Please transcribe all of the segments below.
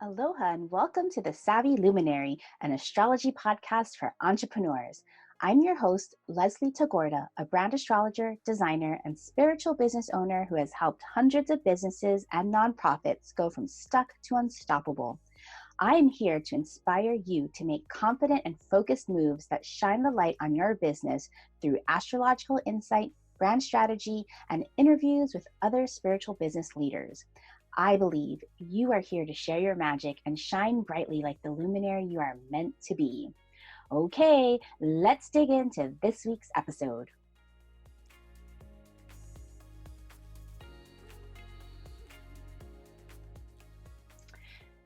Aloha and welcome to the Savvy Luminary, an astrology podcast for entrepreneurs. I'm your host, Leslie Tagorda, a brand astrologer, designer, and spiritual business owner who has helped hundreds of businesses and nonprofits go from stuck to unstoppable. I am here to inspire you to make confident and focused moves that shine the light on your business through astrological insight, brand strategy, and interviews with other spiritual business leaders. I believe you are here to share your magic and shine brightly like the luminary you are meant to be. Okay, let's dig into this week's episode.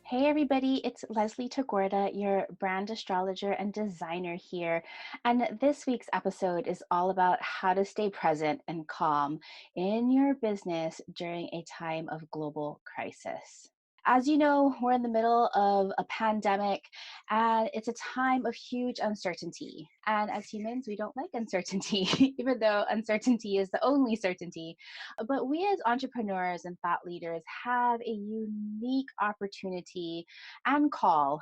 Hey everybody, it's Leslie Tagorda, your brand astrologer and designer here. And this week's episode is all about how to stay present and calm in your business during a time of global crisis. As you know, we're in the middle of a pandemic and it's a time of huge uncertainty. And as humans, we don't like uncertainty, even though uncertainty is the only certainty. But we as entrepreneurs and thought leaders have a unique opportunity and call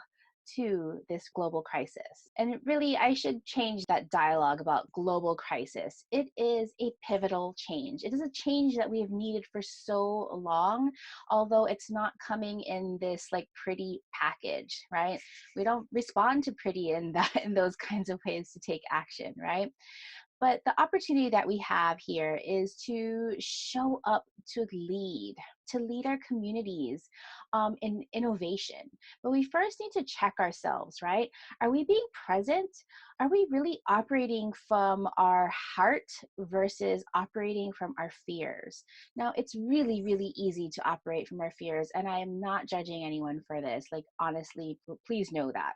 to this global crisis. And really, I should change that dialogue about global crisis. It is a pivotal change. It is a change that we have needed for so long, although it's not coming in this like pretty package, right? We don't respond to pretty in those kinds of ways to take action, right? But the opportunity that we have here is to show up to lead our communities in innovation. But we first need to check ourselves, right? Are we being present? Are we really operating from our heart versus operating from our fears? Now, it's really, really easy to operate from our fears, and I am not judging anyone for this. Like, honestly, please know that.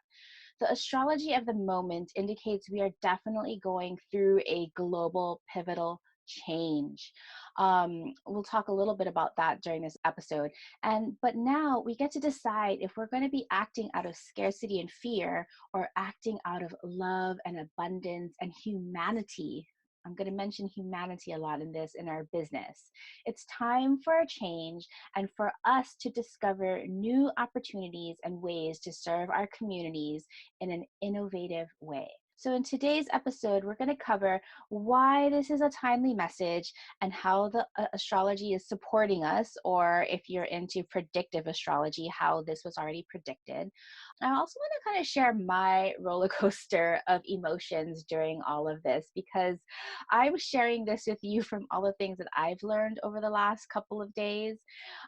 The astrology of the moment indicates we are definitely going through a global pivotal change. We'll talk a little bit about that during this episode. But now we get to decide if we're going to be acting out of scarcity and fear or acting out of love and abundance and humanity. I'm going to mention humanity a lot in our business. It's time for a change and for us to discover new opportunities and ways to serve our communities in an innovative way. So in today's episode, we're going to cover why this is a timely message and how the astrology is supporting us, or if you're into predictive astrology, how this was already predicted. I also want to kind of share my roller coaster of emotions during all of this, because I'm sharing this with you from all the things that I've learned over the last couple of days.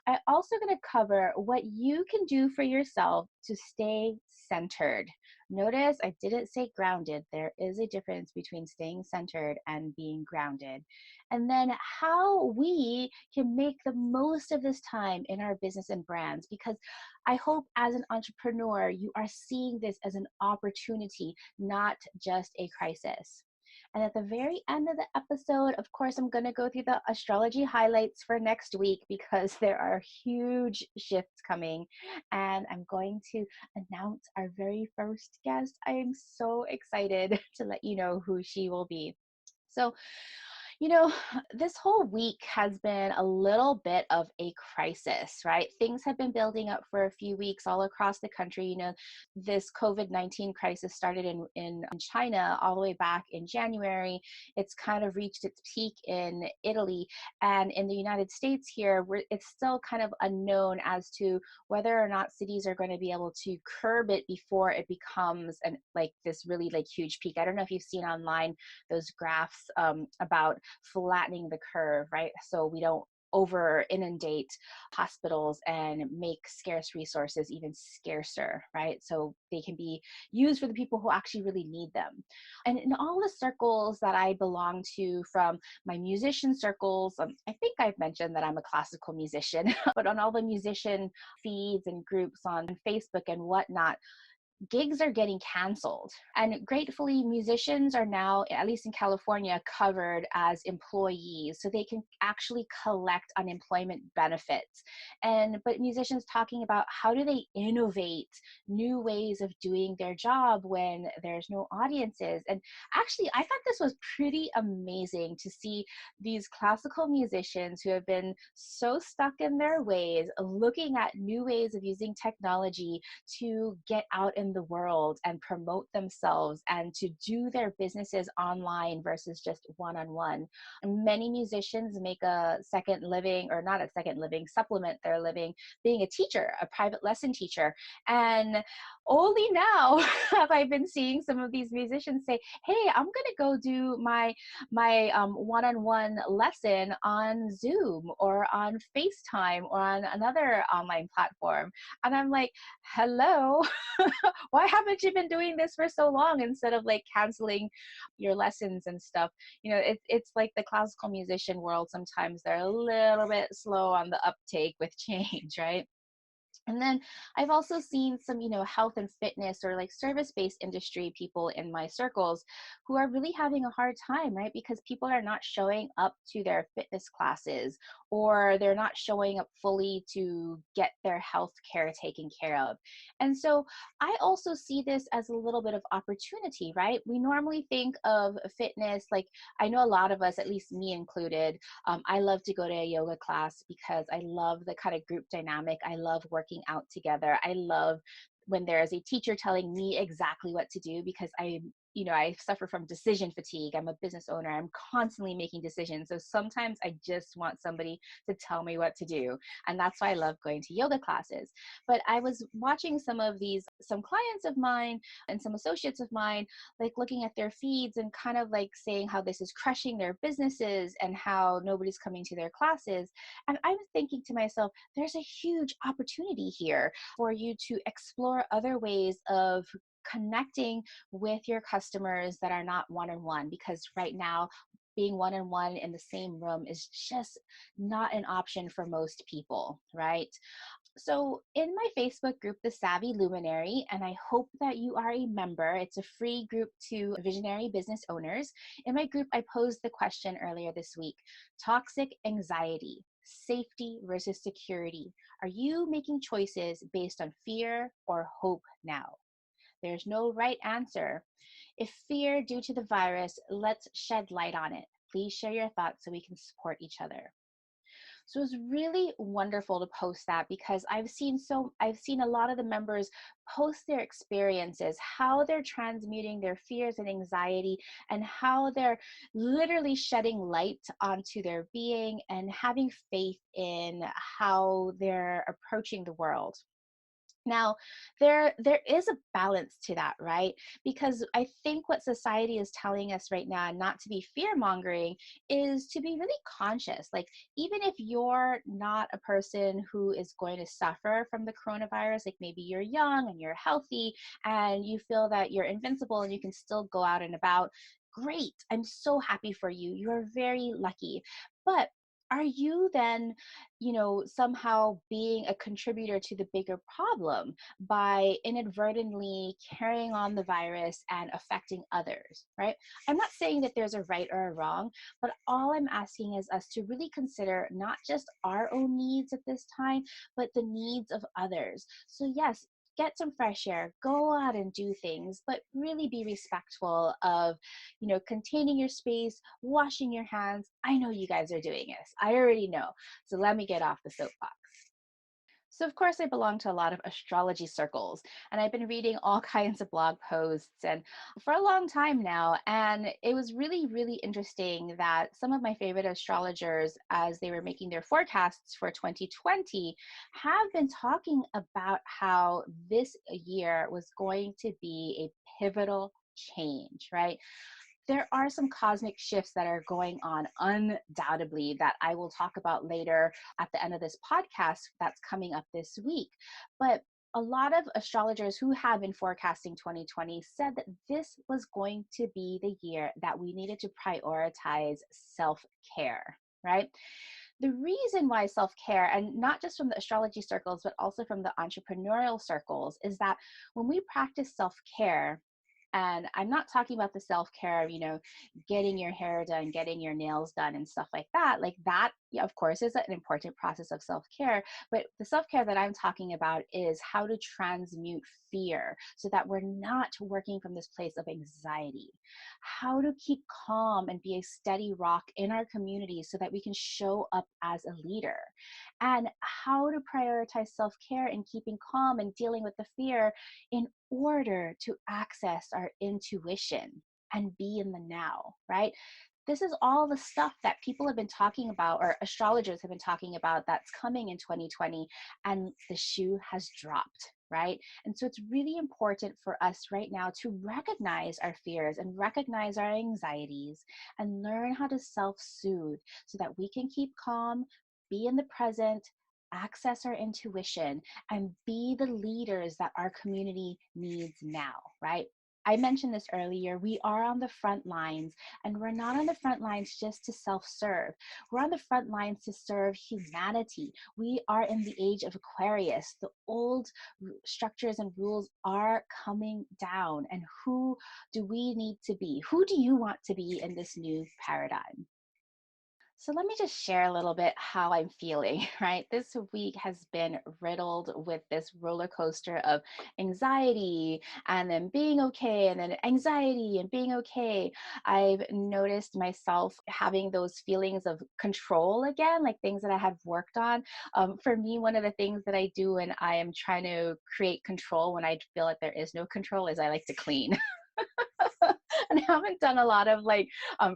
I'm also going to cover what you can do for yourself to stay centered. Notice I didn't say grounded. There is a difference between staying centered and being grounded. And then how we can make the most of this time in our business and brands, because I hope as an entrepreneur, you are seeing this as an opportunity, not just a crisis. And at the very end of the episode, of course, I'm going to go through the astrology highlights for next week, because there are huge shifts coming. And I'm going to announce our very first guest. I am so excited to let you know who she will be. So, this whole week has been a little bit of a crisis, right? Things have been building up for a few weeks all across the country. This COVID-19 crisis started in China all the way back in January. It's kind of reached its peak in Italy. And in the United States here, it's still kind of unknown as to whether or not cities are going to be able to curb it before it becomes this really huge peak. I don't know if you've seen online those graphs about flattening the curve, right? So we don't over inundate hospitals and make scarce resources even scarcer, right? So they can be used for the people who actually really need them. And in all the circles that I belong to, from my musician circles, I think I've mentioned that I'm a classical musician, but on all the musician feeds and groups on Facebook and whatnot, gigs are getting canceled. And gratefully, musicians are now, at least in California, covered as employees. So they can actually collect unemployment benefits. But musicians talking about how do they innovate new ways of doing their job when there's no audiences. And actually, I thought this was pretty amazing to see these classical musicians who have been so stuck in their ways, looking at new ways of using technology to get out in the world and promote themselves and to do their businesses online versus just one-on-one. Many musicians make a second living, or not a second living, supplement their living being a teacher, a private lesson teacher. And only now have I been seeing some of these musicians say, hey, I'm going to go do my one-on-one lesson on Zoom or on FaceTime or on another online platform. And I'm like, hello, why haven't you been doing this for so long instead of like canceling your lessons and stuff? It's like the classical musician world. Sometimes they're a little bit slow on the uptake with change, right? And then I've also seen some, health and fitness or like service-based industry people in my circles who are really having a hard time, right? Because people are not showing up to their fitness classes, or they're not showing up fully to get their health care taken care of. And so I also see this as a little bit of opportunity, right? We normally think of fitness, like I know a lot of us, at least me included, I love to go to a yoga class because I love the kind of group dynamic. I love working out together. I love when there is a teacher telling me exactly what to do, because I suffer from decision fatigue. I'm a business owner. I'm constantly making decisions. So sometimes I just want somebody to tell me what to do. And that's why I love going to yoga classes. But I was watching some clients of mine and some associates of mine, like looking at their feeds and kind of like saying how this is crushing their businesses and how nobody's coming to their classes. And I'm thinking to myself, there's a huge opportunity here for you to explore other ways of connecting with your customers that are not one-on-one, because right now being one-on-one in the same room is just not an option for most people, right? So in my Facebook group, the Savvy Luminary, and I hope that you are a member, it's a free group to visionary business owners. In my group, I posed the question earlier this week: toxic anxiety, safety versus security. Are you making choices based on fear or hope now? There's no right answer. If fear due to the virus, let's shed light on it. Please share your thoughts so we can support each other. So it's really wonderful to post that, because I've seen a lot of the members post their experiences, how they're transmuting their fears and anxiety, and how they're literally shedding light onto their being and having faith in how they're approaching the world. Now, there is a balance to that, right? Because I think what society is telling us right now, not to be fear-mongering, is to be really conscious. Like, even if you're not a person who is going to suffer from the coronavirus, like maybe you're young and you're healthy and you feel that you're invincible and you can still go out and about, great. I'm so happy for you. You're very lucky. But are you then, somehow being a contributor to the bigger problem by inadvertently carrying on the virus and affecting others, right? I'm not saying that there's a right or a wrong, but all I'm asking is us to really consider not just our own needs at this time, but the needs of others. So yes, get some fresh air, go out and do things, but really be respectful of, containing your space, washing your hands. I know you guys are doing this. I already know. So let me get off the soapbox. So of course I belong to a lot of astrology circles, and I've been reading all kinds of blog posts and for a long time now. And it was really, really interesting that some of my favorite astrologers, as they were making their forecasts for 2020, have been talking about how this year was going to be a pivotal change, right? There are some cosmic shifts that are going on undoubtedly that I will talk about later at the end of this podcast that's coming up this week. But a lot of astrologers who have been forecasting 2020 said that this was going to be the year that we needed to prioritize self-care, right? The reason why self-care, and not just from the astrology circles, but also from the entrepreneurial circles, is that when we practice self-care, and I'm not talking about the self-care of, getting your hair done, getting your nails done and stuff like that. Like that, yeah, of course, is an important process of self-care. But the self-care that I'm talking about is how to transmute fear so that we're not working from this place of anxiety. How to keep calm and be a steady rock in our community so that we can show up as a leader. And how to prioritize self-care and keeping calm and dealing with the fear in order to access our intuition and be in the now, right? This is all the stuff that people have been talking about, or astrologers have been talking about, that's coming in 2020, and the shoe has dropped, right? And so it's really important for us right now to recognize our fears and recognize our anxieties and learn how to self-soothe so that we can keep calm, be in the present, access our intuition, and be the leaders that our community needs now, right? I mentioned this earlier. We are on the front lines, and we're not on the front lines just to self-serve. We're on the front lines to serve humanity. We are in the age of Aquarius. The old structures and rules are coming down. And who do we need to be? Who do you want to be in this new paradigm? So let me just share a little bit how I'm feeling, right? This week has been riddled with this roller coaster of anxiety and then being okay, and then anxiety and being okay. I've noticed myself having those feelings of control again, like things that I have worked on. For me, one of the things that I do when I am trying to create control, when I feel like there is no control, is I like to clean. And I haven't done a lot of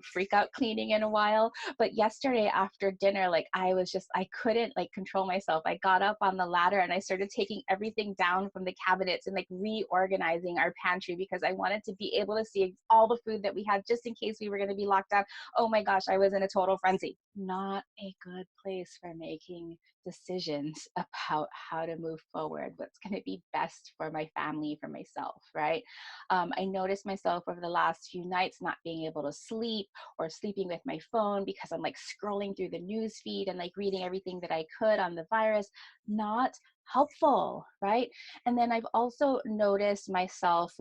freak out cleaning in a while. But yesterday after dinner, I couldn't control myself. I got up on the ladder and I started taking everything down from the cabinets and reorganizing our pantry because I wanted to be able to see all the food that we had just in case we were going to be locked down. Oh my gosh, I was in a total frenzy. Not a good place for making decisions about how to move forward, what's going to be best for my family, for myself, right? I noticed myself over the last few nights not being able to sleep or sleeping with my phone because I'm scrolling through the news feed and reading everything that I could on the virus. Not helpful, right? And then I've also noticed myself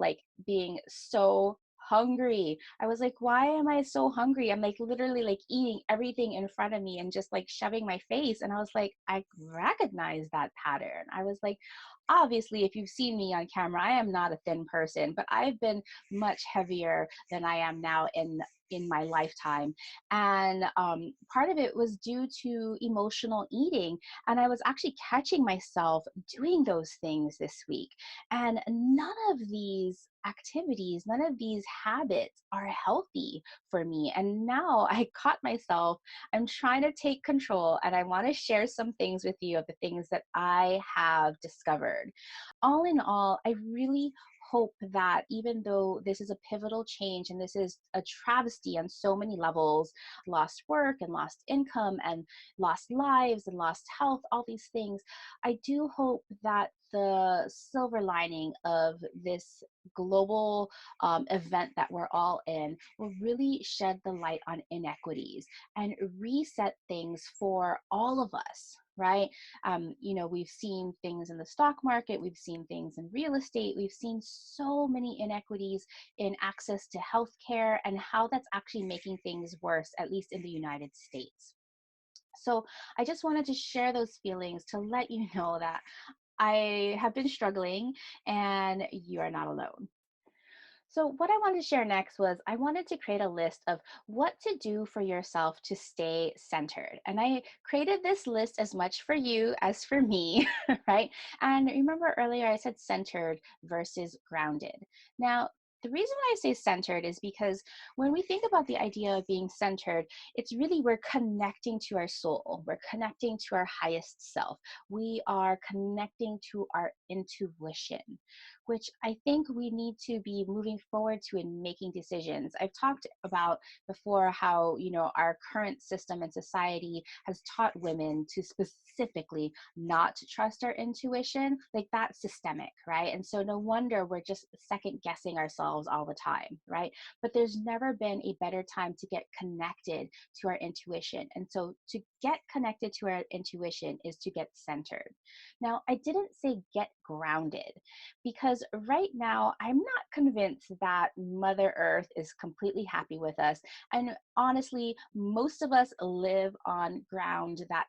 being so hungry. I was like, why am I so hungry? I'm literally eating everything in front of me and just shoving my face. And I was like, I recognize that pattern. I was like, obviously, if you've seen me on camera, I am not a thin person, but I've been much heavier than I am now in my lifetime. And part of it was due to emotional eating. And I was actually catching myself doing those things this week. And none of these activities, none of these habits are healthy for me. And now I caught myself, I'm trying to take control, and I want to share some things with you of the things that I have discovered. All in all, I really hope that even though this is a pivotal change and this is a travesty on so many levels, lost work and lost income and lost lives and lost health, all these things, I do hope that the silver lining of this global event that we're all in will really shed the light on inequities and reset things for all of us, right? We've seen things in the stock market, we've seen things in real estate, we've seen so many inequities in access to healthcare and how that's actually making things worse, at least in the United States. So I just wanted to share those feelings to let you know that I have been struggling and you are not alone. So what I wanted to share next was I wanted to create a list of what to do for yourself to stay centered. And I created this list as much for you as for me, right? And remember earlier I said centered versus grounded. Now, the reason why I say centered is because when we think about the idea of being centered, it's really we're connecting to our soul. We're connecting to our highest self. We are connecting to our intuition, which I think we need to be moving forward to in making decisions. I've talked about before how, our current system and society has taught women to specifically not to trust our intuition. That's systemic, right? And so no wonder we're just second guessing ourselves ourselves all the time, right? But there's never been a better time to get connected to our intuition. And so to get connected to our intuition is to get centered. Now, I didn't say get grounded, because right now I'm not convinced that Mother Earth is completely happy with us. And honestly, most of us live on ground that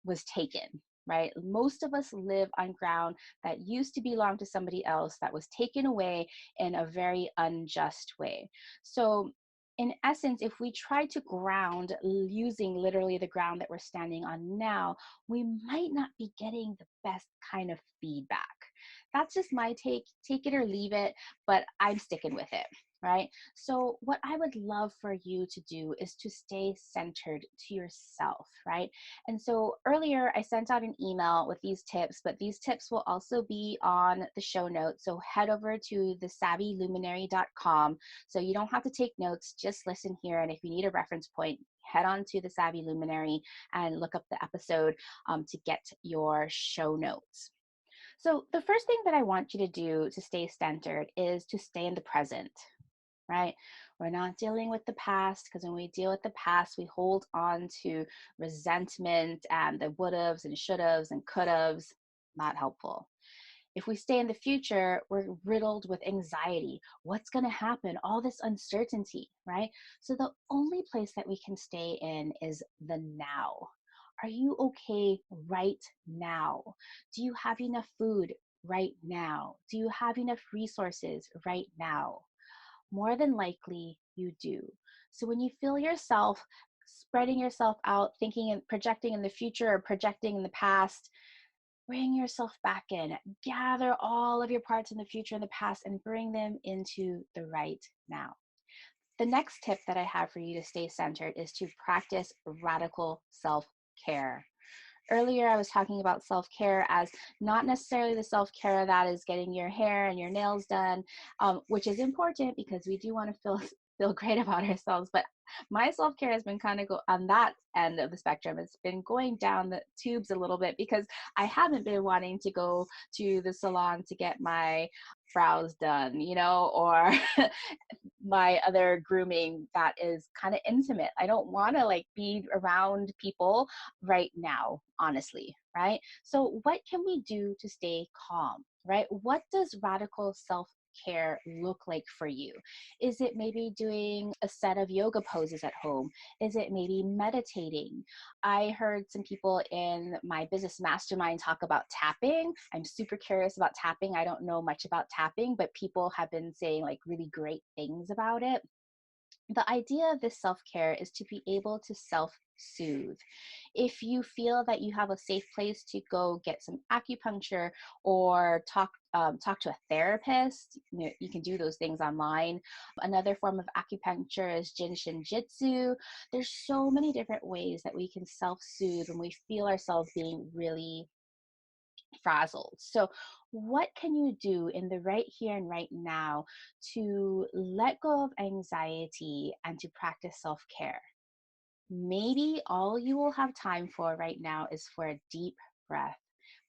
was taken, right? Most of us live on ground that used to belong to somebody else, that was taken away in a very unjust way. So in essence, if we try to ground using literally the ground that we're standing on now, we might not be getting the best kind of feedback. That's just my take it or leave it, but I'm sticking with it, right? So what I would love for you to do is to stay centered to yourself, right? And so earlier I sent out an email with these tips, but these tips will also be on the show notes. So head over to the savvyluminary.com. So you don't have to take notes, just listen here. And if you need a reference point, head on to the Savvy Luminary and look up the episode to get your show notes. So the first thing that I want you to do to stay centered is to stay in the present, right? We're not dealing with the past, because when we deal with the past, we hold on to resentment and the would-haves and should-haves and could-haves. Not helpful. If we stay in the future, we're riddled with anxiety. What's going to happen? All this uncertainty, right? So the only place that we can stay in is the now. Are you okay right now? Do you have enough food right now? Do you have enough resources right now? More than likely, you do. So when you feel yourself spreading yourself out, thinking and projecting in the future or projecting in the past, bring yourself back in. Gather all of your parts in the future and the past and bring them into the right now. The next tip that I have for you to stay centered is to practice radical self-care. Earlier, I was talking about self-care as not necessarily the self-care that is getting your hair and your nails done, which is important because we do want to feel great about ourselves. But my self-care has been kind of on that end of the spectrum. It's been going down the tubes a little bit because I haven't been wanting to go to the salon to get my brows done, or my other grooming that is kind of intimate. I don't want to be around people right now, honestly, right? So what can we do to stay calm, right? What does radical self-care look like for you? Is it maybe doing a set of yoga poses at home? Is it maybe meditating? I heard some people in my business mastermind talk about tapping. I'm super curious about tapping. I don't know much about tapping, but people have been saying really great things about it. The idea of this self-care is to be able to self-soothe. If you feel that you have a safe place to go get some acupuncture or talk to a therapist, you can do those things online. Another form of acupuncture is Jin Shin Jitsu. There's so many different ways that we can self-soothe when we feel ourselves being really frazzled. So what can you do in the right here and right now to let go of anxiety and to practice self-care? Maybe all you will have time for right now is for a deep breath.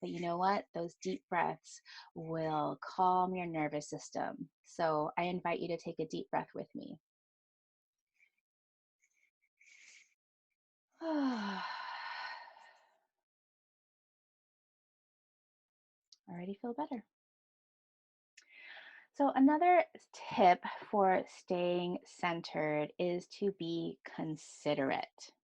But you know what? Those deep breaths will calm your nervous system. So I invite you to take a deep breath with me. Already feel better. So another tip for staying centered is to be considerate,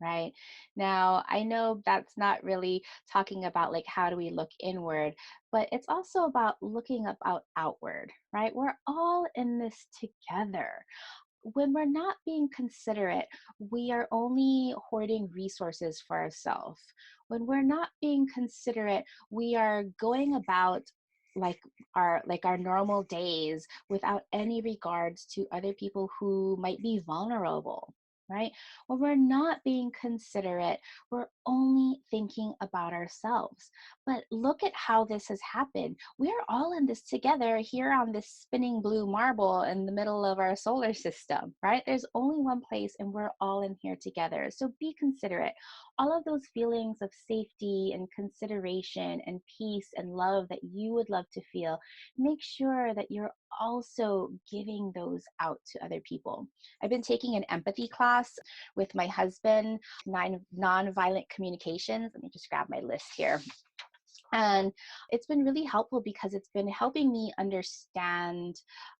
right? Now, I know that's not really talking about how do we look inward, but it's also about looking about outward, right? We're all in this together. When we're not being considerate, we are only hoarding resources for ourselves. When we're not being considerate, we are going about like our normal days without any regards to other people who might be vulnerable, right? When we're not being considerate, we're only thinking about ourselves. But look at how this has happened. We're all in this together here on this spinning blue marble in the middle of our solar system, right? There's only one place and we're all in here together. So be considerate. All of those feelings of safety and consideration and peace and love that you would love to feel, make sure that you're also giving those out to other people. I've been taking an empathy class with my husband, nonviolent communications. Let me just grab my list here. And it's been really helpful because it's been helping me understand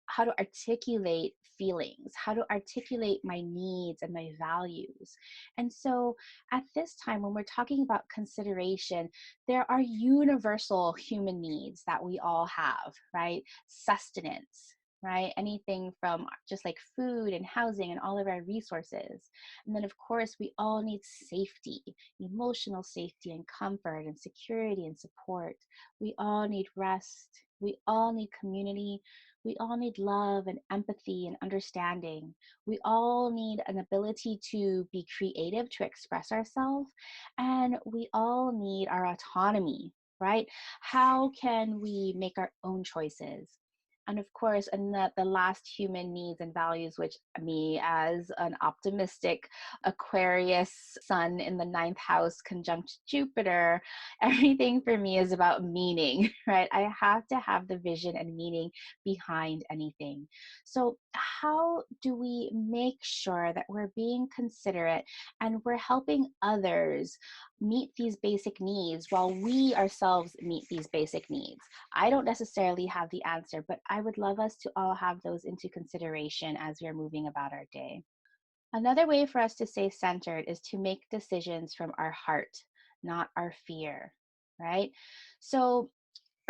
how to articulate feelings, how to articulate my needs and my values. And so at this time, when we're talking about consideration, there are universal human needs that we all have, right? Sustenance. Right? Anything from just like food and housing and all of our resources. And then, of course, we all need safety, emotional safety and comfort and security and support. We all need rest. We all need community. We all need love and empathy and understanding. We all need an ability to be creative, to express ourselves. And we all need our autonomy, right? How can we make our own choices? And of course, and the last human needs and values, which me as an optimistic Aquarius sun in the ninth house conjunct Jupiter, everything for me is about meaning, right? I have to have the vision and meaning behind anything. So how do we make sure that we're being considerate and we're helping others meet these basic needs while we ourselves meet these basic needs? I don't necessarily have the answer, but I would love us to all have those into consideration as we're moving about our day. Another way for us to stay centered is to make decisions from our heart, not our fear, right? So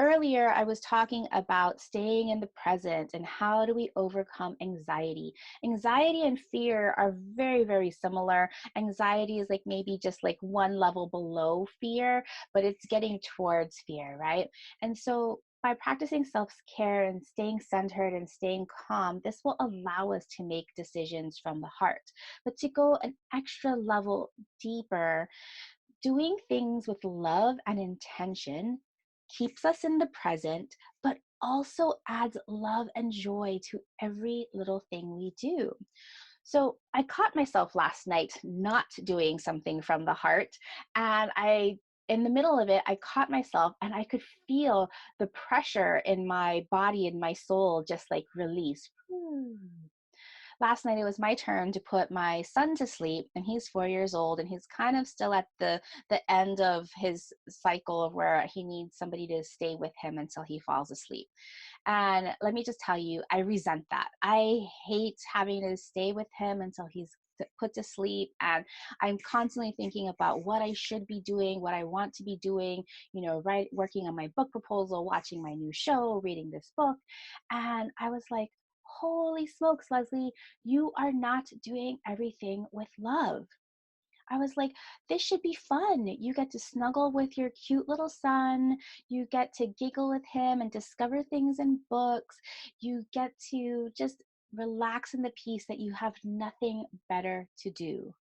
earlier, I was talking about staying in the present and how do we overcome anxiety. Anxiety and fear are very, very similar. Anxiety is like maybe just like one level below fear, but it's getting towards fear, right? And so by practicing self-care and staying centered and staying calm, this will allow us to make decisions from the heart. But to go an extra level deeper, doing things with love and intention keeps us in the present, but also adds love and joy to every little thing we do. So I caught myself last night not doing something from the heart, and in the middle of it, I caught myself and I could feel the pressure in my body and my soul just like release. Last night it was my turn to put my son to sleep, and he's 4 years old, and he's kind of still at the end of his cycle of where he needs somebody to stay with him until he falls asleep. And let me just tell you, I resent that. I hate having to stay with him until he's put to sleep, and I'm constantly thinking about what I should be doing, what I want to be doing, right, working on my book proposal, watching my new show, reading this book. And I was like, holy smokes, Leslie, you are not doing everything with love. I was like, this should be fun. You get to snuggle with your cute little son. You get to giggle with him and discover things in books. You get to just relax in the peace that you have nothing better to do.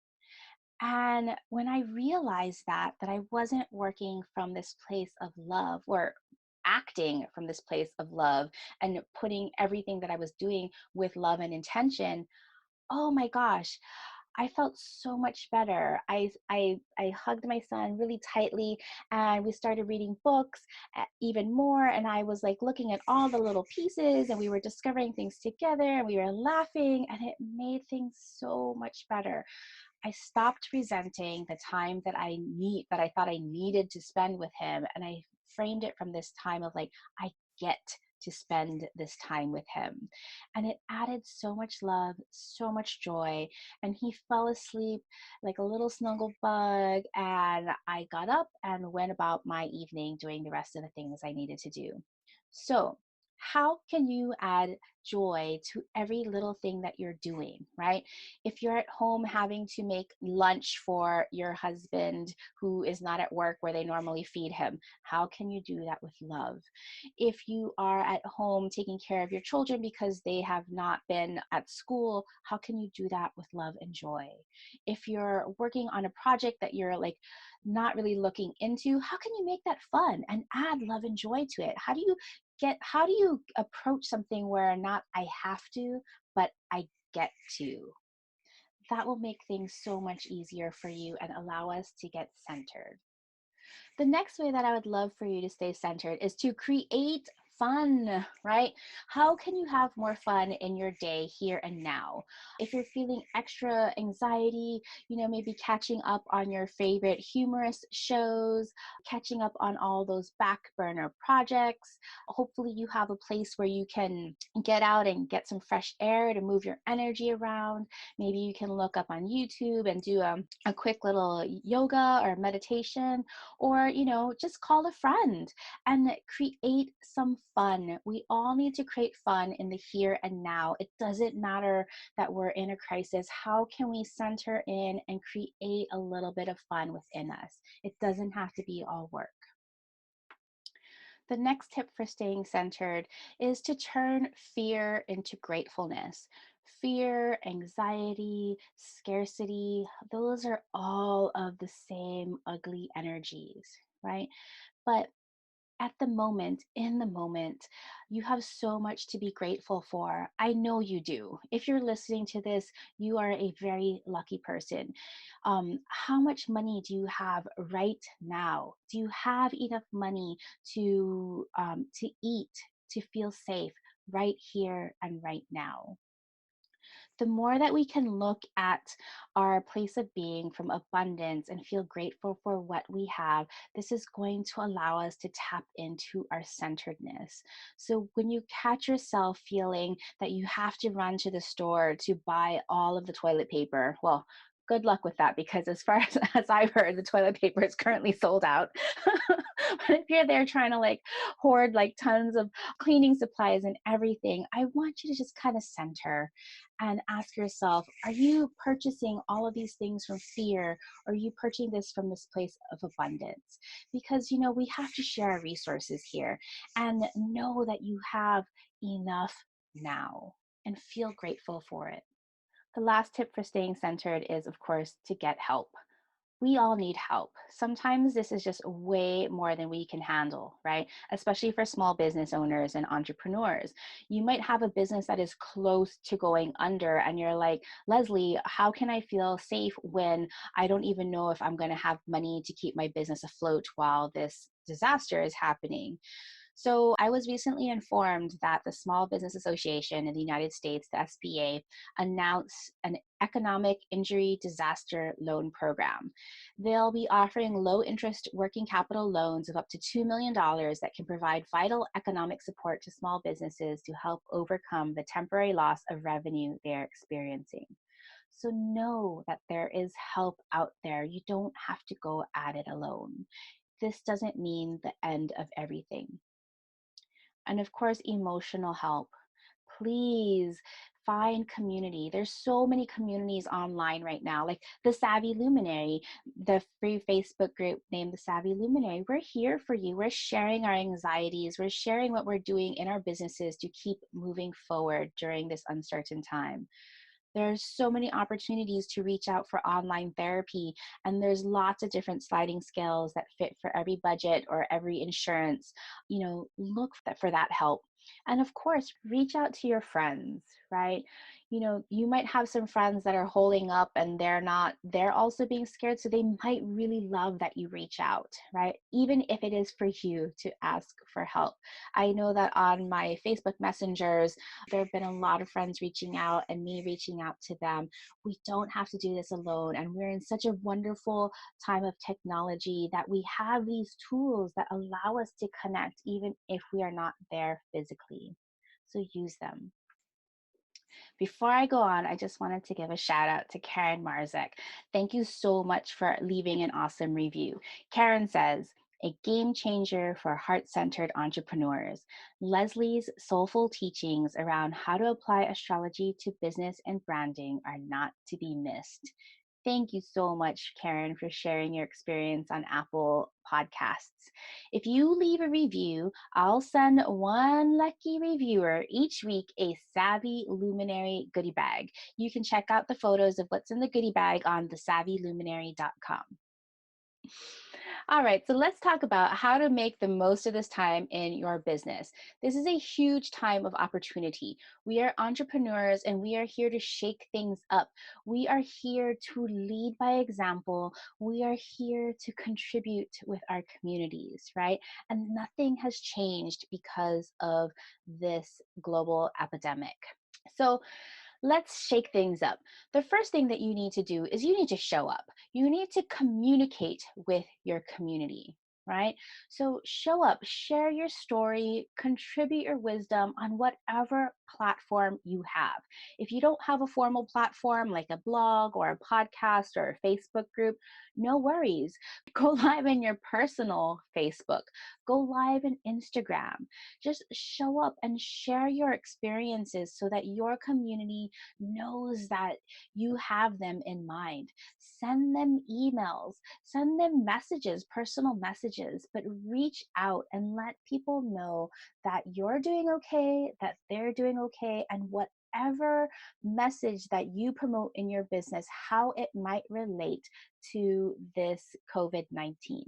And when I realized that I wasn't working from this place of love or acting from this place of love and putting everything that I was doing with love and intention, oh my gosh, I felt so much better. I hugged my son really tightly, and we started reading books even more. And I was like looking at all the little pieces, and we were discovering things together, and we were laughing, and it made things so much better. I stopped resenting the time that I thought I needed to spend with him, and I framed it from this time of like, I get to spend this time with him. And it added so much love, so much joy. And he fell asleep like a little snuggle bug. And I got up and went about my evening doing the rest of the things I needed to do. So, how can you add joy to every little thing that you're doing, right? If you're at home having to make lunch for your husband who is not at work where they normally feed him, how can you do that with love? If you are at home taking care of your children because they have not been at school, how can you do that with love and joy? If you're working on a project that you're like not really looking into, how can you make that fun and add love and joy to it? How do you approach something where not I have to, but I get to? That will make things so much easier for you and allow us to get centered. The next way that I would love for you to stay centered is to create Fun, right? How can you have more fun in your day here and now? If you're feeling extra anxiety, maybe catching up on your favorite humorous shows, catching up on all those back burner projects. Hopefully, you have a place where you can get out and get some fresh air to move your energy around. Maybe you can look up on YouTube and do a quick little yoga or meditation, or, just call a friend and create some fun. We all need to create fun in the here and now. It doesn't matter that we're in a crisis. How can we center in and create a little bit of fun within us? It doesn't have to be all work. The next tip for staying centered is to turn fear into gratefulness. Fear, anxiety, scarcity, those are all of the same ugly energies, right? But at the moment, in the moment, you have so much to be grateful for. I know you do. If you're listening to this, you are a very lucky person. How much money do you have right now? Do you have enough money to eat, to feel safe right here and right now? The more that we can look at our place of being from abundance and feel grateful for what we have, this is going to allow us to tap into our centeredness. So when you catch yourself feeling that you have to run to the store to buy all of the toilet paper, well, good luck with that, because as far as I've heard, the toilet paper is currently sold out. But if you're there trying to hoard tons of cleaning supplies and everything, I want you to just kind of center and ask yourself, are you purchasing all of these things from fear, or are you purchasing this from this place of abundance? Because, we have to share our resources here and know that you have enough now and feel grateful for it. The last tip for staying centered is, of course, to get help. We all need help. Sometimes this is just way more than we can handle, right? Especially for small business owners and entrepreneurs. You might have a business that is close to going under, and you're like, Leslie, how can I feel safe when I don't even know if I'm going to have money to keep my business afloat while this disaster is happening? So I was recently informed that the Small Business Association in the United States, the SBA, announced an economic injury disaster loan program. They'll be offering low interest working capital loans of up to $2 million that can provide vital economic support to small businesses to help overcome the temporary loss of revenue they're experiencing. So know that there is help out there. You don't have to go at it alone. This doesn't mean the end of everything. And of course, emotional help. Please find community. There's so many communities online right now, like the Savvy Luminary, the free Facebook group named the Savvy Luminary. We're here for you. We're sharing our anxieties. We're sharing what we're doing in our businesses to keep moving forward during this uncertain time. There's so many opportunities to reach out for online therapy, and there's lots of different sliding scales that fit for every budget or every insurance. Look for that help. And of course, reach out to your friends, right? You might have some friends that are holding up and they're also being scared. So they might really love that you reach out, right? Even if it is for you to ask for help. I know that on my Facebook messengers, there have been a lot of friends reaching out and me reaching out to them. We don't have to do this alone. And we're in such a wonderful time of technology that we have these tools that allow us to connect even if we are not there physically. So use them. Before I go on, I just wanted to give a shout out to Karen Marzek. Thank you so much for leaving an awesome review. Karen says, a game changer for heart-centered entrepreneurs. Leslie's soulful teachings around how to apply astrology to business and branding are not to be missed. Thank you so much, Karen, for sharing your experience on Apple Podcasts. If you leave a review, I'll send one lucky reviewer each week a Savvy Luminary goodie bag. You can check out the photos of what's in the goodie bag on thesavvyluminary.com. All right, so let's talk about how to make the most of this time in your business. This is a huge time of opportunity. We are entrepreneurs and we are here to shake things up. We are here to lead by example. We are here to contribute with our communities, right? And nothing has changed because of this global epidemic. So, let's shake things up. The first thing that you need to do is you need to show up. You need to communicate with your community, right? So show up, share your story, contribute your wisdom on whatever platform you have. If you don't have a formal platform like a blog or a podcast or a Facebook group, no worries. Go live in your personal Facebook, go live in Instagram. Just show up and share your experiences so that your community knows that you have them in mind. Send them emails, send them messages, personal messages, but reach out and let people know that you're doing okay, that they're doing okay, and whatever message that you promote in your business, how it might relate to this COVID 19.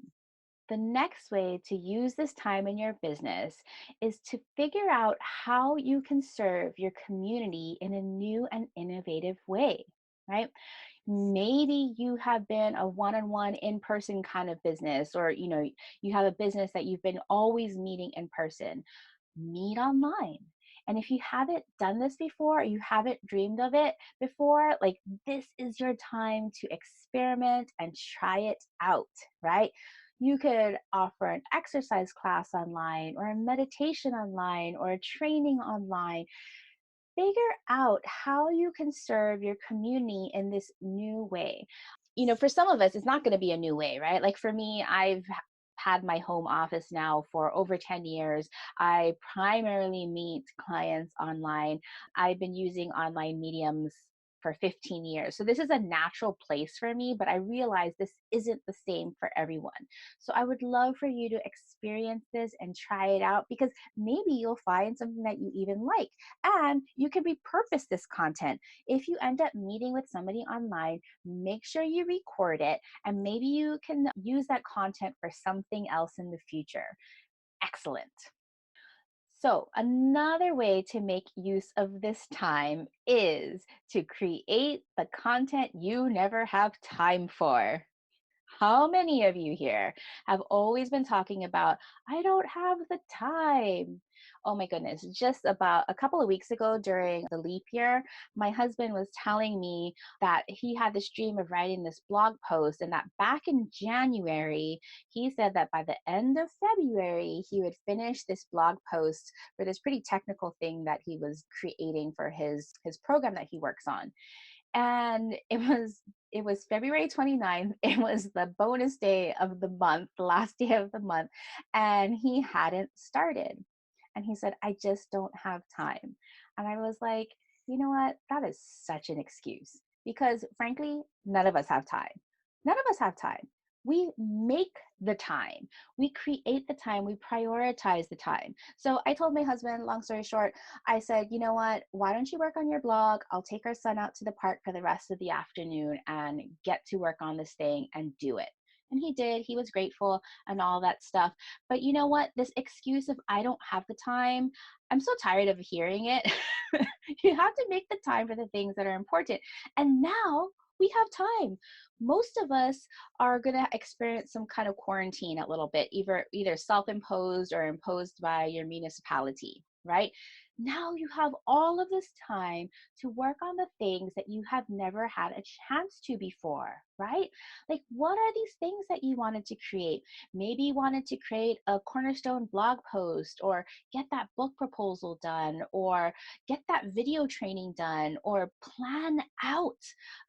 The next way to use this time in your business is to figure out how you can serve your community in a new and innovative way, right? Maybe you have been a one-on-one in-person kind of business, or you have a business that you've been always meeting in person. Meet online. And if you haven't done this before, you haven't dreamed of it before, like, this is your time to experiment and try it out, right? You could offer an exercise class online or a meditation online or a training online. Figure out how you can serve your community in this new way. For some of us, it's not going to be a new way, right? Like for me, I've had my home office now for over 10 years. I primarily meet clients online. I've been using online mediums for 15 years. So this is a natural place for me, but I realize this isn't the same for everyone. So I would love for you to experience this and try it out, because maybe you'll find something that you even like, and you can repurpose this content. If you end up meeting with somebody online, make sure you record it, and maybe you can use that content for something else in the future. Excellent. So, another way to make use of this time is to create the content you never have time for. How many of you here have always been talking about, I don't have the time? Oh my goodness. Just about a couple of weeks ago during the leap year, my husband was telling me that he had this dream of writing this blog post, and that back in January, he said that by the end of February, he would finish this blog post for this pretty technical thing that he was creating for his program that he works on. And it was February 29th. It was the bonus day of the month, the last day of the month, and he hadn't started. And he said, I just don't have time. And I was like, you know what? That is such an excuse, because frankly, none of us have time. None of us have time. We make the time. We create the time. We prioritize the time. So I told my husband, long story short, I said, you know what? Why don't you work on your blog? I'll take our son out to the park for the rest of the afternoon and get to work on this thing and do it. And he did. He was grateful and all that stuff. But you know what? This excuse of I don't have the time, I'm so tired of hearing it. You have to make the time for the things that are important. And now we have time. Most of us are going to experience some kind of quarantine a little bit, either self-imposed or imposed by your municipality, right? Now you have all of this time to work on the things that you have never had a chance to before, right? Like, what are these things that you wanted to create? Maybe you wanted to create a cornerstone blog post, or get that book proposal done, or get that video training done, or plan out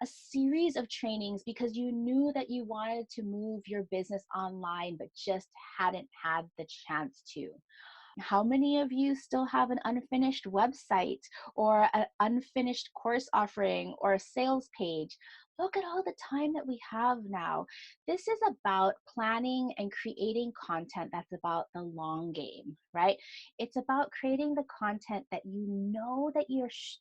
a series of trainings because you knew that you wanted to move your business online but just hadn't had the chance to. How many of you still have an unfinished website or an unfinished course offering or a sales page? Look at all the time that we have now. This is about planning and creating content that's about the long game, right? It's about creating the content that you know that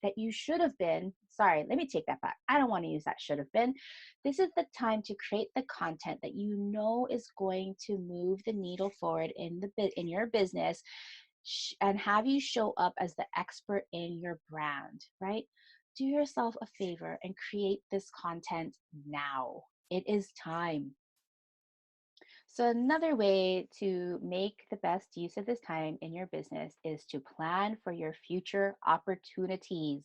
that you should have been. Sorry, let me take that back. I don't want to use that should have been. This is the time to create the content that you know is going to move the needle forward in your business, and have you show up as the expert in your brand, right? Do yourself a favor and create this content now. It is time. So, another way to make the best use of this time in your business is to plan for your future opportunities,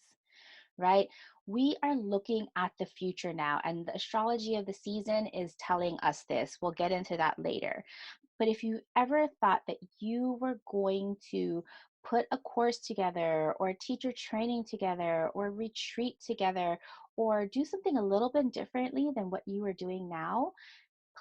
right? We are looking at the future now, and the astrology of the season is telling us this. We'll get into that later. But if you ever thought that you were going to put a course together or a teacher training together or retreat together or do something a little bit differently than what you are doing now,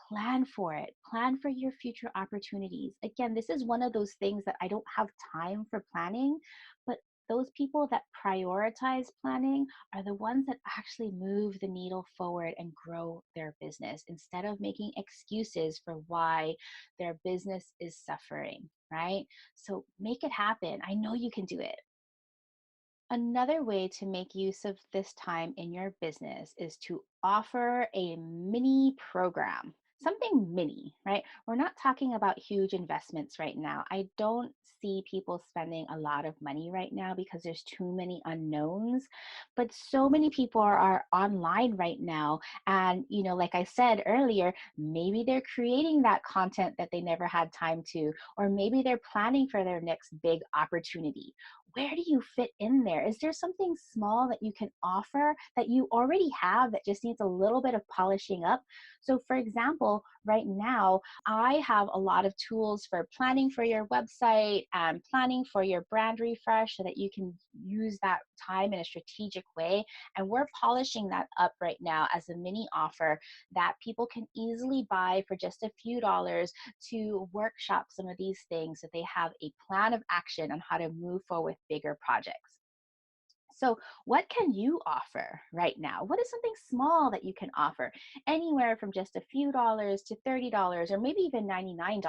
plan for it. Plan for your future opportunities. Again, this is one of those things that I don't have time for planning, but those people that prioritize planning are the ones that actually move the needle forward and grow their business instead of making excuses for why their business is suffering, right? So make it happen. I know you can do it. Another way to make use of this time in your business is to offer a mini program, something mini, right? We're not talking about huge investments right now. I don't see people spending a lot of money right now because there's too many unknowns, but so many people are online right now. And, like I said earlier, maybe they're creating that content that they never had time to, or maybe they're planning for their next big opportunity. Where do you fit in there? Is there something small that you can offer that you already have that just needs a little bit of polishing up? So, for example, right now, I have a lot of tools for planning for your website and planning for your brand refresh so that you can use that time in a strategic way. And we're polishing that up right now as a mini offer that people can easily buy for just a few dollars to workshop some of these things so they have a plan of action on how to move forward with bigger projects. So, what can you offer right now? What is something small that you can offer? Anywhere from just a few dollars to $30 or maybe even $99.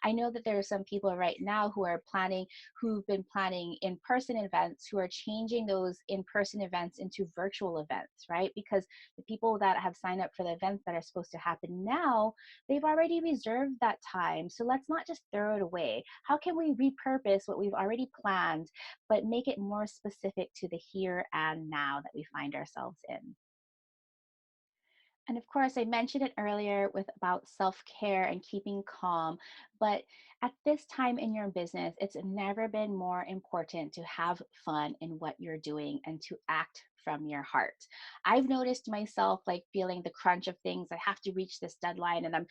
I know that there are some people right now who've been planning in person events, who are changing those in person events into virtual events, right? Because the people that have signed up for the events that are supposed to happen now, they've already reserved that time. So, let's not just throw it away. How can we repurpose what we've already planned, but make it more specific to the here and now that we find ourselves in? And of course, I mentioned it earlier with about self-care and keeping calm, but at this time in your business, it's never been more important to have fun in what you're doing and to act from your heart. I've noticed myself like feeling the crunch of things. I have to reach this deadline and I'm,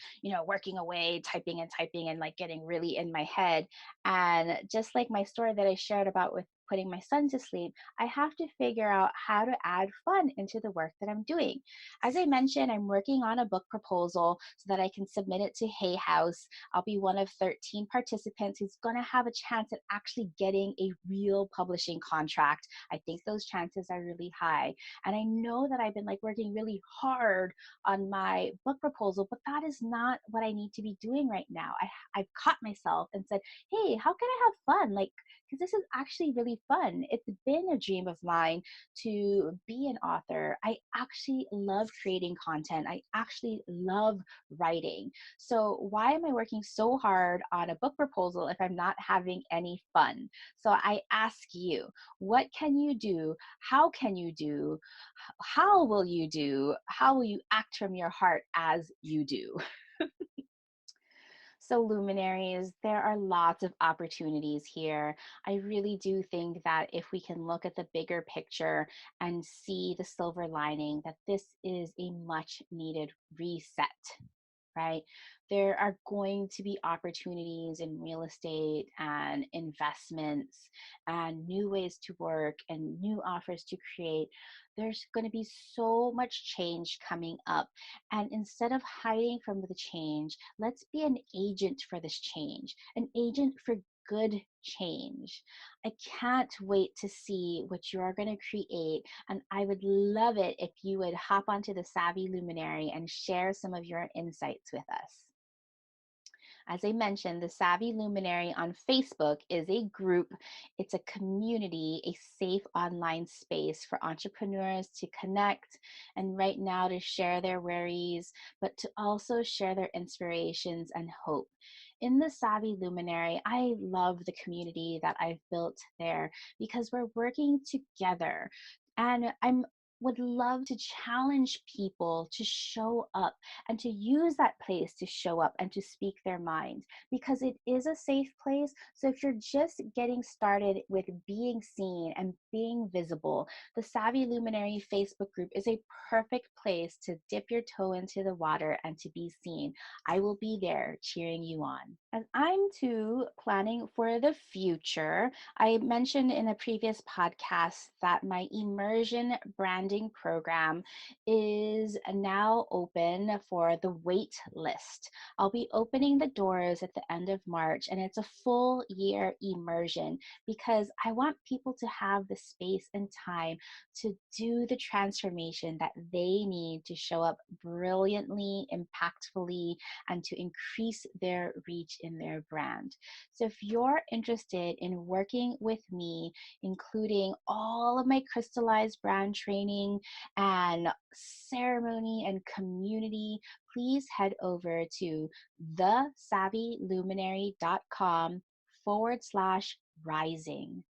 working away, typing and like getting really in my head. And just like my story that I shared about with putting my son to sleep, I have to figure out how to add fun into the work that I'm doing. As I mentioned, I'm working on a book proposal so that I can submit it to Hay House. I'll be one of 13 participants who's going to have a chance at actually getting a real publishing contract. I think those chances are really high. And I know that I've been like working really hard on my book proposal, but that is not what I need to be doing right now. I've caught myself and said, hey, how can I have fun? Like, because this is actually really fun. It's been a dream of mine to be an author. I actually love creating content. I actually love writing. So why am I working so hard on a book proposal if I'm not having any fun? So I ask you, what can you do? How can you do? How will you do? How will you act from your heart as you do? So, luminaries, there are lots of opportunities here. I really do think that if we can look at the bigger picture and see the silver lining, that this is a much needed reset, right? There are going to be opportunities in real estate and investments and new ways to work and new offers to create. There's going to be so much change coming up. And instead of hiding from the change, let's be an agent for this change, an agent for good change. I can't wait to see what you are going to create. And I would love it if you would hop onto the Savvy Luminary and share some of your insights with us. As I mentioned, the Savvy Luminary on Facebook is a group, it's a community, a safe online space for entrepreneurs to connect and right now to share their worries, but to also share their inspirations and hope. In the Savvy Luminary, I love the community that I've built there because we're working together. And I'm would love to challenge people to show up and to use that place to show up and to speak their mind because it is a safe place. So if you're just getting started with being seen and being visible, the Savvy Luminary Facebook group is a perfect place to dip your toe into the water and to be seen. I will be there cheering you on. As I'm too planning for the future, I mentioned in a previous podcast that my immersion branding program is now open for the wait list. I'll be opening the doors at the end of March, and it's a full year immersion because I want people to have the space and time to do the transformation that they need to show up brilliantly, impactfully, and to increase their reach in their brand. So if you're interested in working with me, including all of my crystallized brand training and ceremony and community, please head over to thesavvyluminary.com/rising.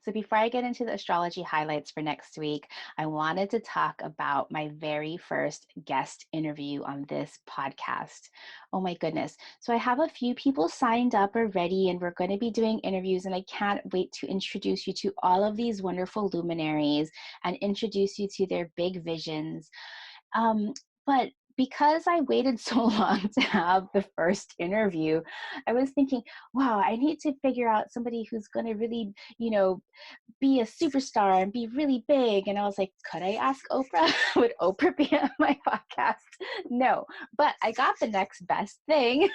So before I get into the astrology highlights for next week, I wanted to talk about my very first guest interview on this podcast. Oh my goodness. So I have a few people signed up already, and we're going to be doing interviews, and I can't wait to introduce you to all of these wonderful luminaries and introduce you to their big visions. But because I waited so long to have the first interview, I was thinking, wow, I need to figure out somebody who's going to really, be a superstar and be really big. And I was like, could I ask Oprah? Would Oprah be on my podcast? No, but I got the next best thing.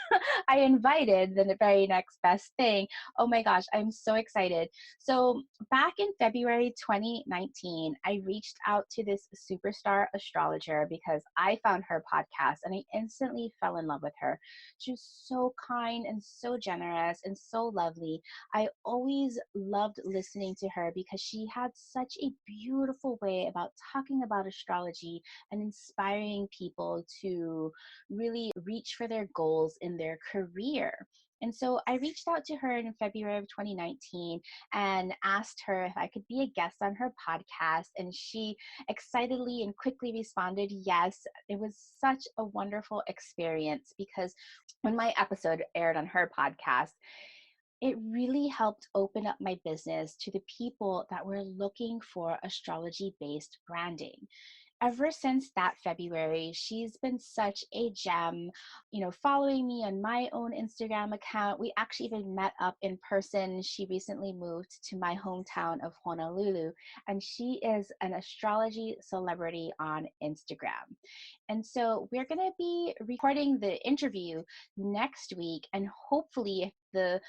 I invited the very next best thing. Oh my gosh, I'm so excited. So back in February 2019, I reached out to this superstar astrologer because I found her podcast and I instantly fell in love with her. She was so kind and so generous and so lovely. I always loved listening to her because she had such a beautiful way about talking about astrology and inspiring people to really reach for their goals in their career. And so I reached out to her in February of 2019 and asked her if I could be a guest on her podcast. And she excitedly and quickly responded yes. It was such a wonderful experience because when my episode aired on her podcast, it really helped open up my business to the people that were looking for astrology-based branding. Ever since that February, she's been such a gem, following me on my own Instagram account. We actually even met up in person. She recently moved to my hometown of Honolulu, and she is an astrology celebrity on Instagram. And so we're going to be recording the interview next week, and hopefully if the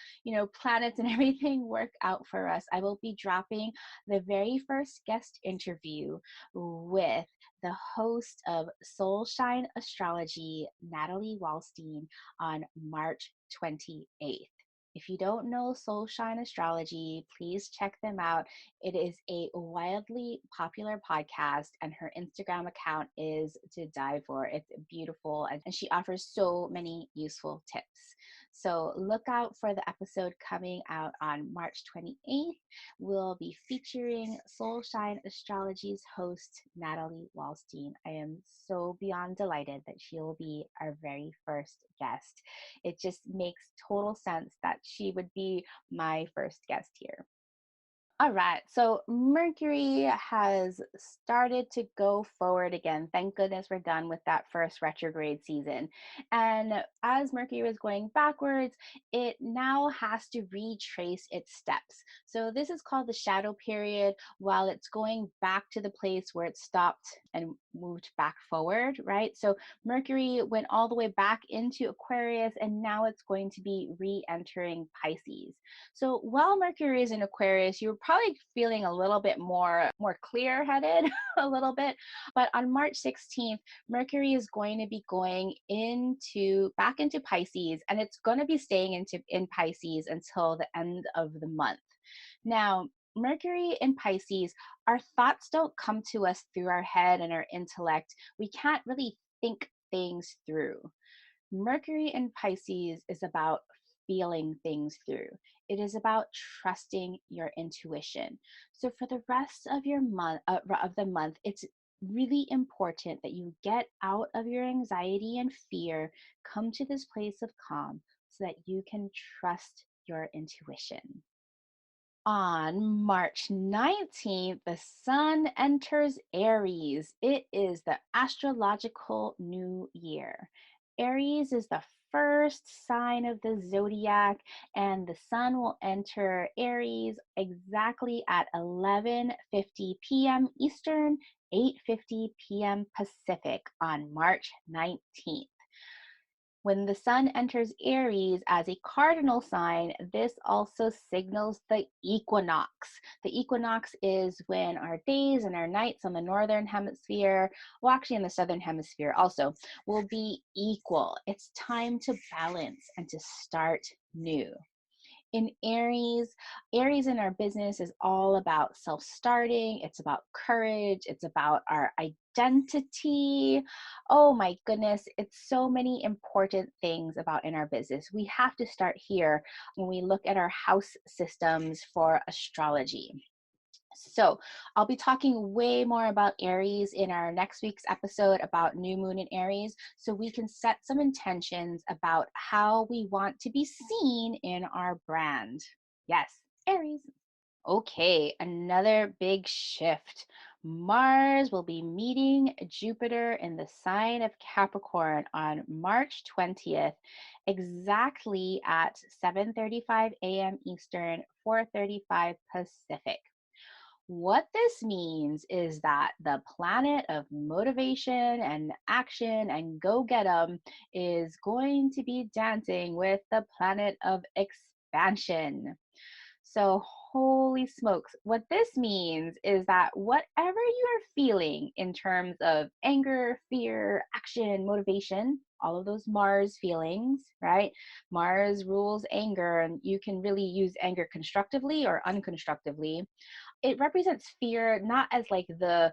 planets and everything work out for us, I will be dropping the very first guest interview with the host of Soul Shine Astrology, Natalie Wallstein, on March 28th. If you don't know Soul Shine Astrology, please check them out. It is a wildly popular podcast, and her Instagram account is to die for. It's beautiful, and she offers so many useful tips. So look out for the episode coming out on March 28th. We'll be featuring Soul Shine Astrology's host, Natalie Wallstein. I am so beyond delighted that she'll be our very first guest. It just makes total sense that she would be my first guest here. All right, so Mercury has started to go forward again. Thank goodness we're done with that first retrograde season. And as Mercury was going backwards, it now has to retrace its steps. So this is called the shadow period while it's going back to the place where it stopped and moved back forward, right? So Mercury went all the way back into Aquarius, and now it's going to be re-entering Pisces. So while Mercury is in Aquarius, you're probably feeling a little bit more clear-headed a little bit. But on March 16th, Mercury is going to be going back into Pisces, and it's going to be staying in Pisces until the end of the month. Now, Mercury in Pisces, our thoughts don't come to us through our head and our intellect. We can't really think things through. Mercury in Pisces is about feeling things through. It is about trusting your intuition. So for the rest of the month, it's really important that you get out of your anxiety and fear, come to this place of calm so that you can trust your intuition. On March 19th, the sun enters Aries. It is the astrological new year. Aries is the first sign of the zodiac, and the sun will enter Aries exactly at 11:50 p.m. Eastern, 8:50 p.m. Pacific on March 19th. When the sun enters Aries as a cardinal sign, this also signals the equinox. The equinox is when our days and our nights on the northern hemisphere, well, actually in the southern hemisphere also, will be equal. It's time to balance and to start new. In Aries in our business is all about self-starting. It's about courage. It's about our identity. Oh my goodness, it's so many important things about in our business. We have to start here when we look at our house systems for astrology. So I'll be talking way more about Aries in our next week's episode about new moon in Aries, so we can set some intentions about how we want to be seen in our brand. Yes, Aries. Okay, another big shift. Mars will be meeting Jupiter in the sign of Capricorn on March 20th, exactly at 7:35 a.m. Eastern, 4:35 Pacific. What this means is that the planet of motivation and action and go get 'em is going to be dancing with the planet of expansion. So, holy smokes, what this means is that whatever you're feeling in terms of anger, fear, action, motivation, all of those Mars feelings, right? Mars rules anger, and you can really use anger constructively or unconstructively. It represents fear, not as like the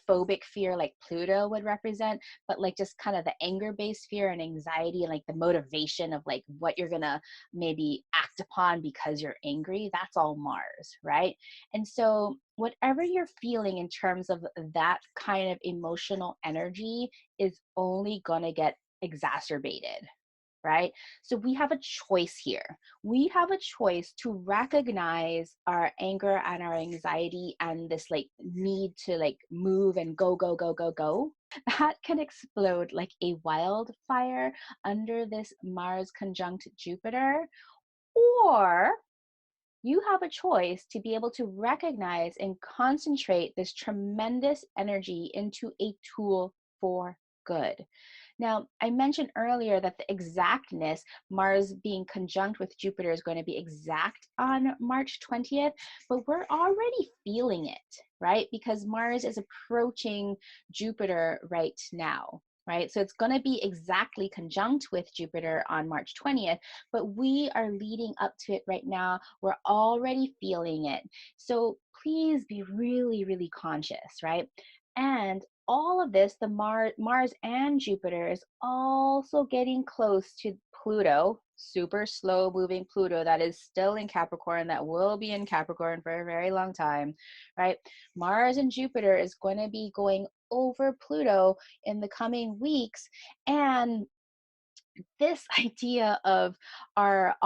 phobic fear like Pluto would represent, but like just kind of the anger based fear and anxiety and like the motivation of like what you're gonna maybe act upon because you're angry. That's all Mars, right? And so whatever you're feeling in terms of that kind of emotional energy is only gonna get exacerbated, right? So we have a choice here. We have a choice to recognize our anger and our anxiety and this like need to like move and go, go, go, go, go. That can explode like a wildfire under this Mars conjunct Jupiter. Or you have a choice to be able to recognize and concentrate this tremendous energy into a tool for good. Now, I mentioned earlier that the exactness, Mars being conjunct with Jupiter, is going to be exact on March 20th, but we're already feeling it, right? Because Mars is approaching Jupiter right now. Right? So it's going to be exactly conjunct with Jupiter on March 20th, but we are leading up to it right now. We're already feeling it. So please be really, really conscious, right? And all of this, the Mars and Jupiter is also getting close to Pluto, super slow moving Pluto that is still in Capricorn, that will be in Capricorn for a very long time, right? Mars and Jupiter is going to be going over Pluto in the coming weeks. And this idea of our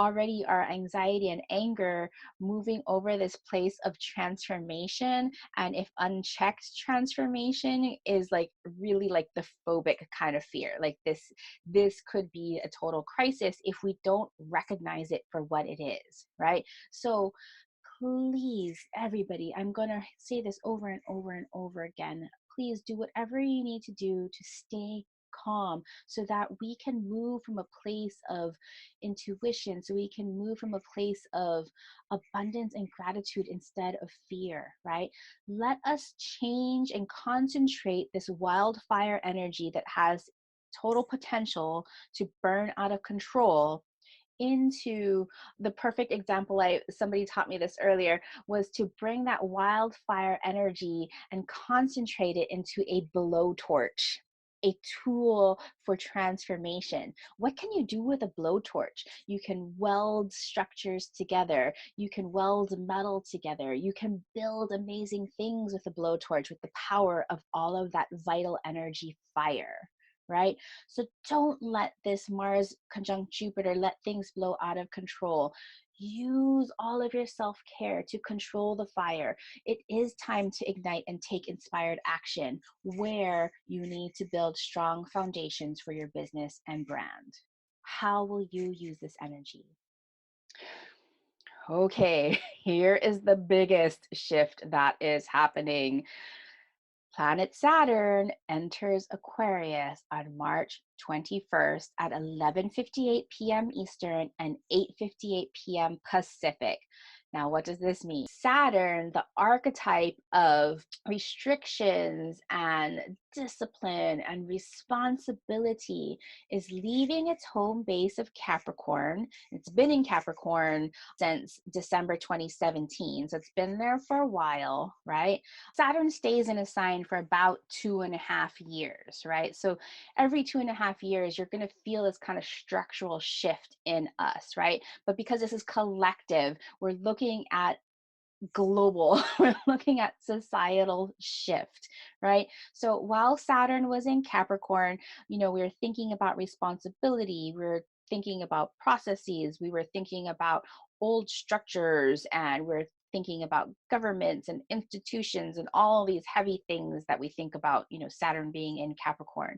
anxiety and anger moving over this place of transformation, and if unchecked transformation is like really like the phobic kind of fear, like this could be a total crisis if we don't recognize it for what it is, right? So please, everybody, I'm going to say this over and over and over again. please do whatever you need to do to stay calm so that we can move from a place of intuition, so we can move from a place of abundance and gratitude instead of fear, right? Let us change and concentrate this wildfire energy that has total potential to burn out of control into the perfect example. Somebody taught me this earlier, was to bring that wildfire energy and concentrate it into a blowtorch, a tool for transformation. What can you do with a blowtorch? You can weld structures together. You can weld metal together. You can build amazing things with a blowtorch, with the power of all of that vital energy fire, right? So don't let this Mars conjunct Jupiter let things blow out of control. Use all of your self-care to control the fire. It is time to ignite and take inspired action where you need to build strong foundations for your business and brand. How will you use this energy? Okay, here is the biggest shift that is happening. Planet Saturn enters Aquarius on March 21st at 11:58 p.m. Eastern and 8:58 p.m. Pacific. Now, what does this mean? Saturn, the archetype of restrictions and discipline and responsibility, is leaving its home base of Capricorn. It's been in Capricorn since December 2017, so it's been there for a while, right? Saturn stays in a sign for about 2.5 years, right? So every 2.5 years, you're going to feel this kind of structural shift in us, right? But because this is collective, we're looking at global, we're looking at societal shift, right? So while Saturn was in Capricorn, we were thinking about responsibility, we were thinking about processes, we were thinking about old structures, and we're thinking about governments and institutions and all these heavy things that we think about, Saturn being in Capricorn.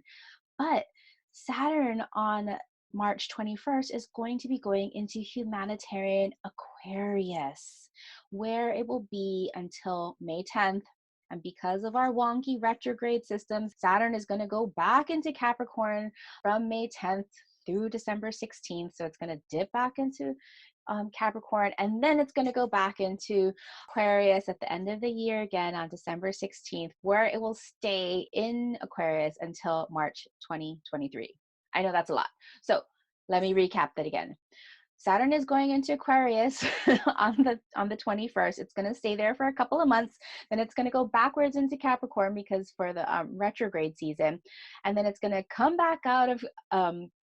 But Saturn on March 21st is going to be going into humanitarian Aquarius, where it will be until May 10th. And because of our wonky retrograde systems, Saturn is going to go back into Capricorn from May 10th through December 16th. So it's going to dip back into Capricorn, and then it's going to go back into Aquarius at the end of the year again on December 16th, where it will stay in Aquarius until March 2023. I know that's a lot. So let me recap that again. Saturn is going into Aquarius on the 21st. It's going to stay there for a couple of months. Then it's going to go backwards into Capricorn because for the retrograde season. And then it's going to come back out of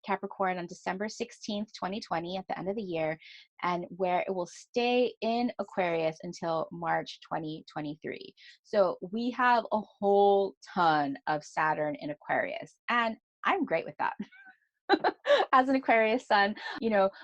Capricorn on December 16th, 2020 at the end of the year, and where it will stay in Aquarius until March 2023. So we have a whole ton of Saturn in Aquarius, and I'm great with that. As an Aquarius sun,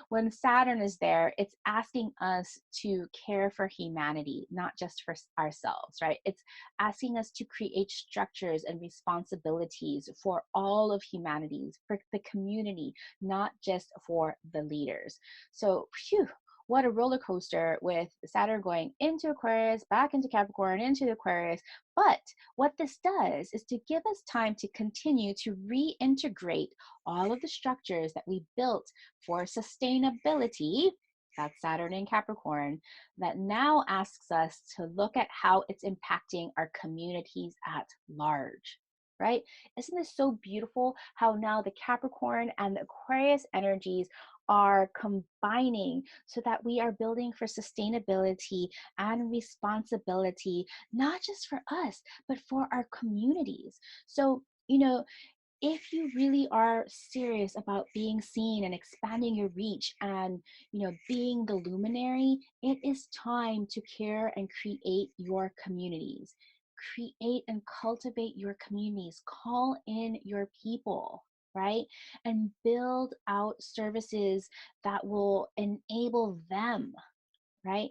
when Saturn is there, it's asking us to care for humanity, not just for ourselves, right? It's asking us to create structures and responsibilities for all of humanity, for the community, not just for the leaders. So, phew, what a roller coaster with Saturn going into Aquarius, back into Capricorn, into Aquarius. But what this does is to give us time to continue to reintegrate all of the structures that we built for sustainability. That's Saturn in Capricorn, that now asks us to look at how it's impacting our communities at large, right? Isn't this so beautiful how now the Capricorn and the Aquarius energies are combining so that we are building for sustainability and responsibility, not just for us, but for our communities. So, if you really are serious about being seen and expanding your reach and, being the luminary, it is time to care and create your communities. Create and cultivate your communities. Call in your people, right? And build out services that will enable them, right?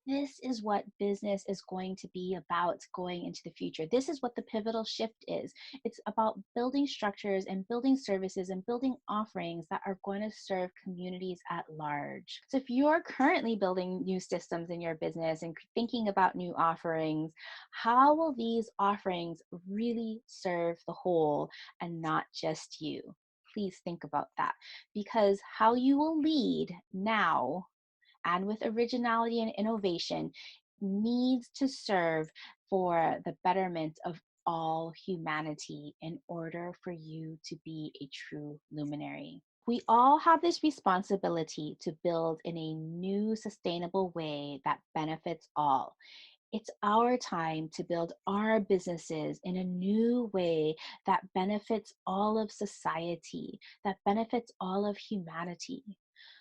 this is what business is going to be about going into the future. This is what the pivotal shift is. It's about building structures and building services and building offerings that are going to serve communities at large. So if you're currently building new systems in your business and thinking about new offerings, how will these offerings really serve the whole and not just you? Please think about that, because how you will lead now and with originality and innovation needs to serve for the betterment of all humanity in order for you to be a true luminary. We all have this responsibility to build in a new sustainable way that benefits all. It's our time to build our businesses in a new way that benefits all of society, that benefits all of humanity.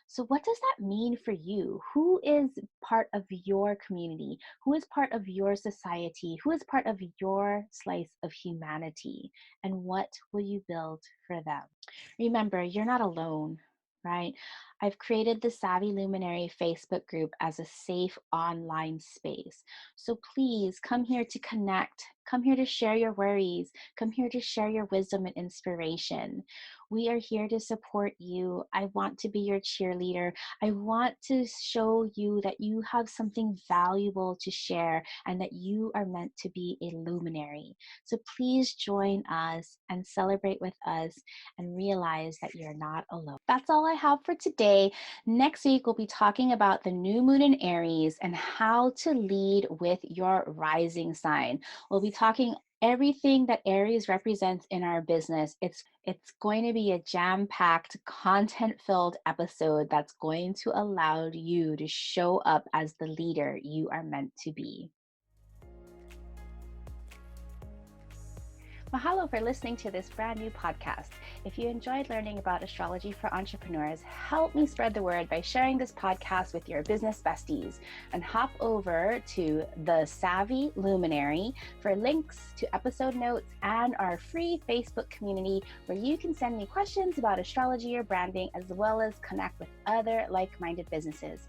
So, what does that mean for you? Who is part of your community? Who is part of your society? Who is part of your slice of humanity? And what will you build for them? Remember, you're not alone, right? I've created the Savvy Luminary Facebook group as a safe online space. So please come here to connect, come here to share your worries, come here to share your wisdom and inspiration. We are here to support you. I want to be your cheerleader. I want to show you that you have something valuable to share and that you are meant to be a luminary. So please join us and celebrate with us and realize that you're not alone. That's all I have for today. Next week, we'll be talking about the new moon in Aries and how to lead with your rising sign. We'll be talking everything that Aries represents in our business. It's going to be a jam-packed, content-filled episode that's going to allow you to show up as the leader you are meant to be. Mahalo for listening to this brand new podcast. If you enjoyed learning about astrology for entrepreneurs, help me spread the word by sharing this podcast with your business besties, and hop over to the Savvy Luminary for links to episode notes and our free Facebook community where you can send me questions about astrology or branding, as well as connect with other like-minded businesses.